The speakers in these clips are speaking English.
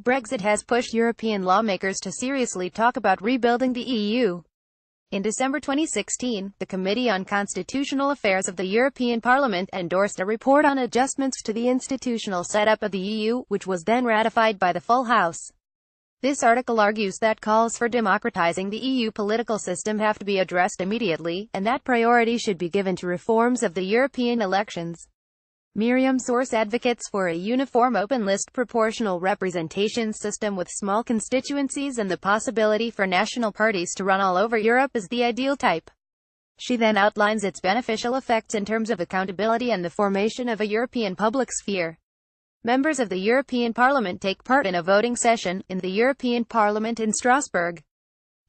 Brexit has pushed European lawmakers to seriously talk about rebuilding the EU. In December 2016, the Committee on Constitutional Affairs of the European Parliament endorsed a report on adjustments to the institutional setup of the EU, which was then ratified by the full House. This article argues that calls for democratizing the EU political system have to be addressed immediately, and that priority should be given to reforms of the European elections. Miriam Source advocates for a uniform open-list proportional representation system with small constituencies and the possibility for national parties to run all over Europe as the ideal type. She then outlines its beneficial effects in terms of accountability and the formation of a European public sphere. Members of the European Parliament take part in a voting session in the European Parliament in Strasbourg.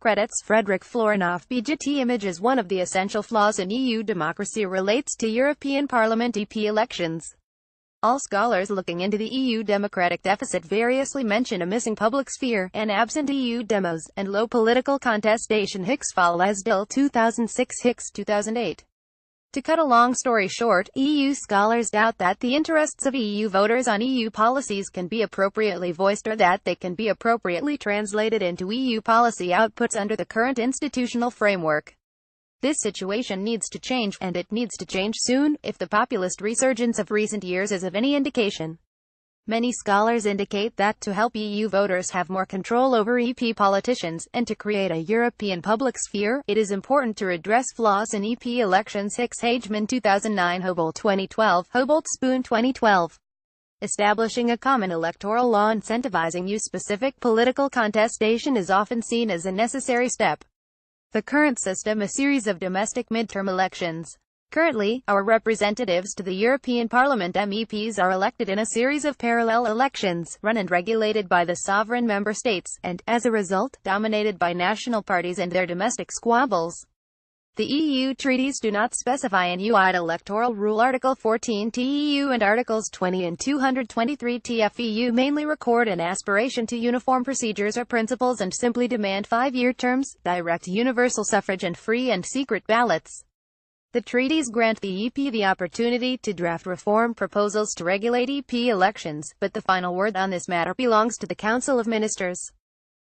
Credits Frederick Florinoff. BGT image is one of the essential flaws in EU democracy relates to European Parliament EP elections. All scholars looking into the EU democratic deficit variously mention a missing public sphere, an absent EU demos, and low political contestation. Hicksfall as Dill 2006 Hicks 2008. To cut a long story short, EU scholars doubt that the interests of EU voters on EU policies can be appropriately voiced or that they can be appropriately translated into EU policy outputs under the current institutional framework. This situation needs to change, and it needs to change soon, if the populist resurgence of recent years is of any indication. Many scholars indicate that to help EU voters have more control over EP politicians, and to create a European public sphere, it is important to address flaws in EP elections. Hicks Hageman 2009 Hobolt 2012 Hobolt Spoon 2012. Establishing a common electoral law incentivizing EU-specific political contestation is often seen as a necessary step. The current system, a series of domestic midterm elections. Currently, our representatives to the European Parliament MEPs are elected in a series of parallel elections, run and regulated by the sovereign member states, and, as a result, dominated by national parties and their domestic squabbles. The EU treaties do not specify an EU-wide electoral rule. Article 14 TEU and Articles 20 and 223 TFEU mainly record an aspiration to uniform procedures or principles and simply demand 5-year terms, direct universal suffrage and free and secret ballots. The treaties grant the EP the opportunity to draft reform proposals to regulate EP elections, but the final word on this matter belongs to the Council of Ministers.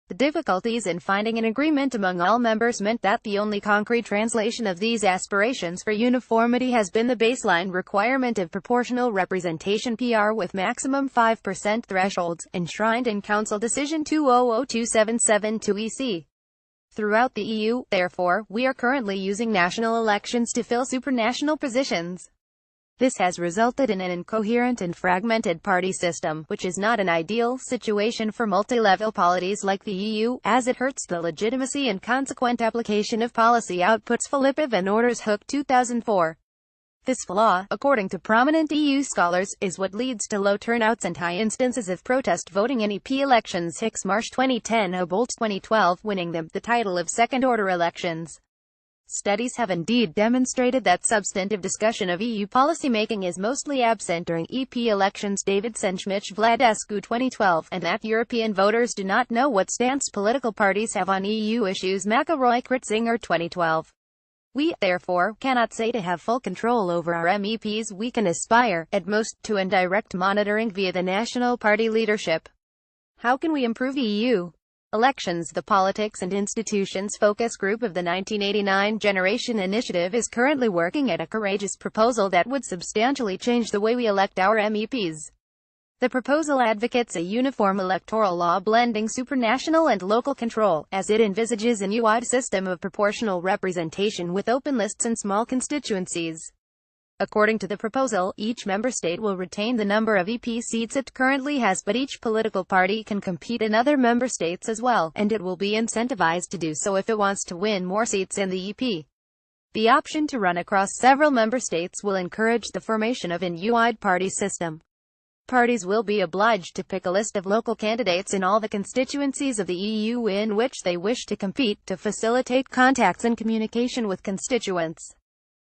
The difficulties in finding an agreement among all members meant that the only concrete translation of these aspirations for uniformity has been the baseline requirement of proportional representation (PR) with maximum 5% thresholds, enshrined in Council Decision 20027772 EC. Throughout the EU, therefore, we are currently using national elections to fill supranational positions. This has resulted in an incoherent and fragmented party system, which is not an ideal situation for multi-level polities like the EU, as it hurts the legitimacy and consequent application of policy outputs. Philippa Van Orders Hook 2004. This flaw, according to prominent EU scholars, is what leads to low turnouts and high instances of protest voting in EP elections. Hicks Marsh 2010 Hobolt 2012 winning them the title of second-order elections. Studies have indeed demonstrated that substantive discussion of EU policymaking is mostly absent during EP elections. David Senchmich Vladescu 2012, and that European voters do not know what stance political parties have on EU issues. McElroy Kritzinger 2012. We, therefore, cannot say to have full control over our MEPs. We can aspire, at most, to indirect monitoring via the national party leadership. How can we improve EU elections? The Politics and Institutions Focus Group of the 1989 Generation Initiative is currently working at a courageous proposal that would substantially change the way we elect our MEPs. The proposal advocates a uniform electoral law blending supranational and local control, as it envisages an EU-wide system of proportional representation with open lists and small constituencies. According to the proposal, each member state will retain the number of EP seats it currently has, but each political party can compete in other member states as well, and it will be incentivized to do so if it wants to win more seats in the EP. The option to run across several member states will encourage the formation of an EU-wide party system. Parties will be obliged to pick a list of local candidates in all the constituencies of the EU in which they wish to compete, to facilitate contacts and communication with constituents.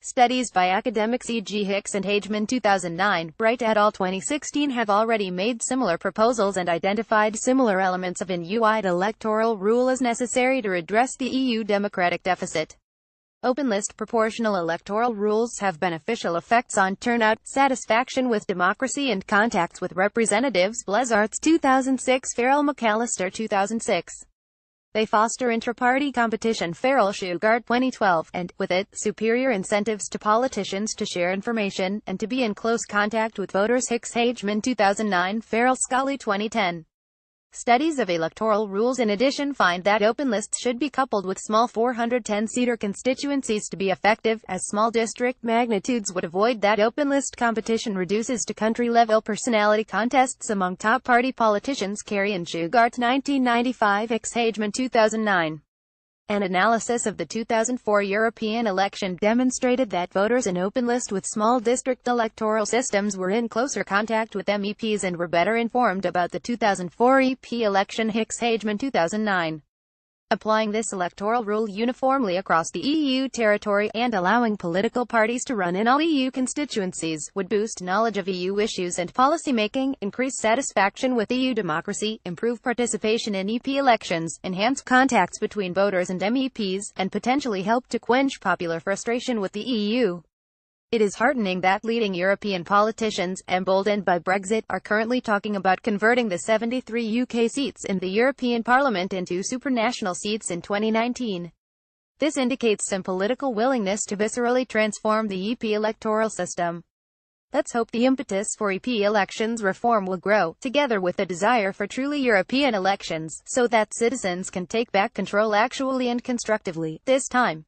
Studies by academics e.g. Hicks and Hageman 2009, Bright et al. 2016 have already made similar proposals and identified similar elements of an EU-wide electoral rule as necessary to address the EU democratic deficit. Open-list proportional electoral rules have beneficial effects on turnout, satisfaction with democracy and contacts with representatives. Blezarts 2006, Farrell McAllister 2006. They foster intra-party competition. Farrell Shugart 2012, and, with it, superior incentives to politicians to share information, and to be in close contact with voters. Hicks Hageman 2009, Farrell Scully 2010. Studies of electoral rules in addition find that open lists should be coupled with small 410-seater constituencies to be effective, as small district magnitudes would avoid that open list competition reduces to country-level personality contests among top party politicians. Kerry and Shugart 1995, Hicks Hageman 2009. An analysis of the 2004 European election demonstrated that voters in open list with small district electoral systems were in closer contact with MEPs and were better informed about the 2004 EP election. Hicks Hageman 2009. Applying this electoral rule uniformly across the EU territory, and allowing political parties to run in all EU constituencies, would boost knowledge of EU issues and policy-making, increase satisfaction with EU democracy, improve participation in EP elections, enhance contacts between voters and MEPs, and potentially help to quench popular frustration with the EU. It is heartening that leading European politicians, emboldened by Brexit, are currently talking about converting the 73 UK seats in the European Parliament into supranational seats in 2019. This indicates some political willingness to viscerally transform the EP electoral system. Let's hope the impetus for EP elections reform will grow, together with the desire for truly European elections, so that citizens can take back control actually and constructively, this time.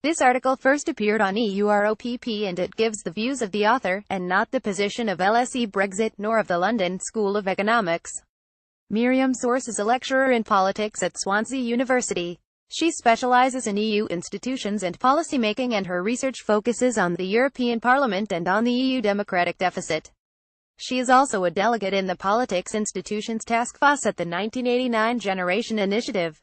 This article first appeared on EUROPP, and it gives the views of the author, and not the position of LSE Brexit, nor of the London School of Economics. Miriam Source is a lecturer in politics at Swansea University. She specializes in EU institutions and policymaking, and her research focuses on the European Parliament and on the EU democratic deficit. She is also a delegate in the Politics Institutions Task Force at the 1989 Generation Initiative.